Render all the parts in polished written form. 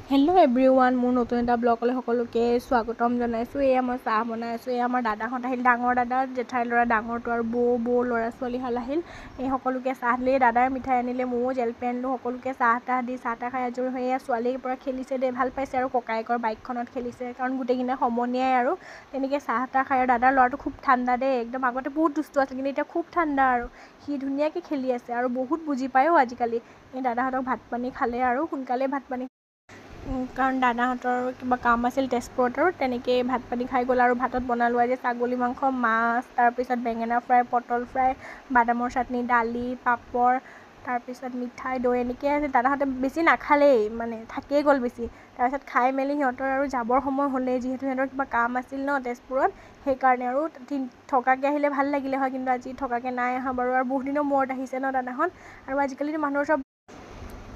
Hello' everyone, মোৰ নতুন এটা ব্লগলৈ সকলোকে স্বাগতম জনাইছোঁ। এয়া মই চাহ বনাই আছোঁ। এয়া আমাৰ দাদাহঁত আহিল, ডাঙৰ দাদা, জেঠাইৰ ল'ৰা ডাঙৰটো আৰু বৌ ল'ৰা ছোৱালীহাল আহিল। এই সকলোকে চাহ দিলে। দাদাই মিঠাই আনিলে, ময়ো জেলপি আনিলোঁ। সকলোকে চাহ তাহ দি চাহ তাহ খাই আজৰি হৈ এয়া ছোৱালীৰ পৰা খেলিছে দেই, ভাল পাইছে আৰু ককায়েকৰ বাইকখনত খেলিছে, কাৰণ গোটেইকেইটা সমনীয়াই আৰু তেনেকৈ চাহ তাহ খাই। আৰু দাদাৰ ল'ৰাটো খুব ঠাণ্ডা দেই, একদম আগতে বহুত দুষ্ট আছিল, কিন্তু এতিয়া খুব ঠাণ্ডা আৰু সি ধুনীয়াকৈ খেলি আছে আৰু বহুত বুজি পায়ও আজিকালি। এই দাদাহঁতক ভাত পানী খালে আৰু সোনকালে ভাত পানী, কাৰণ দাদাহঁতৰ কিবা কাম আছিল তেজপুৰত, আৰু তেনেকৈ ভাত পানী খাই গ'ল। আৰু ভাতত বনালোঁ আজি ছাগলী মাংস, মাছ, তাৰপিছত বেঙেনা ফ্ৰাই, পটল ফ্ৰাই, বাদামৰ চাটনি, দালি, পাপৰ, তাৰপিছত মিঠাই, দৈ এনেকৈ আছে। দাদাহঁতে বেছি নাখালেই, মানে থাকিয়ে গ'ল বেছি। তাৰপিছত খাই মেলি সিহঁতৰ আৰু যাবৰ সময় হ'লেই, যিহেতু সিহঁতৰ কিবা কাম আছিল ন তেজপুৰত, সেইকাৰণে। আৰু থকাকৈ আহিলে ভাল লাগিলে হয়, কিন্তু আজি থকাকৈ নাই অহা বাৰু। আৰু বহুত দিনৰ মূৰত আহিছে ন দাদাহঁত। আৰু আজিকালিতো মানুহৰ চব,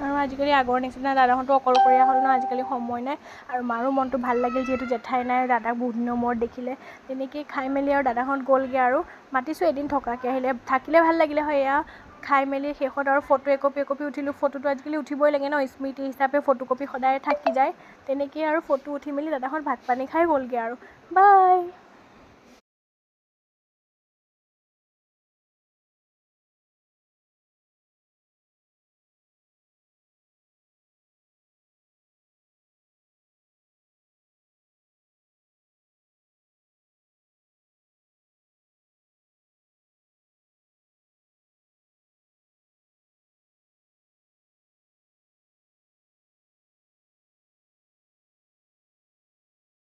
আৰু আজিকালি আগৰ নিচিনা দাদাহঁতো অকলশৰীয়া হ'ল ন, আজিকালি সময় নাই। আৰু মাৰো মনটো ভাল লাগিল, যিহেতু জেঠাই নাই, দাদাক বহুত দিনৰ মূৰত দেখিলে। তেনেকৈ খাই মেলি আৰু দাদাহঁত গ'লগৈ। আৰু মাতিছোঁ এদিন থকাকৈ আহিলে, থাকিলে ভাল লাগিলে হয়। এয়া খাই মেলি শেষত আৰু ফটো একপি উঠিলোঁ। ফটোটো আজিকালি উঠিবই লাগে ন, স্মৃতি হিচাপে ফটোকপি সদায় থাকি যায়। তেনেকৈ আৰু ফটো উঠি মেলি দাদাহঁত ভাত পানী খাই গ'লগৈ আৰু। বাই।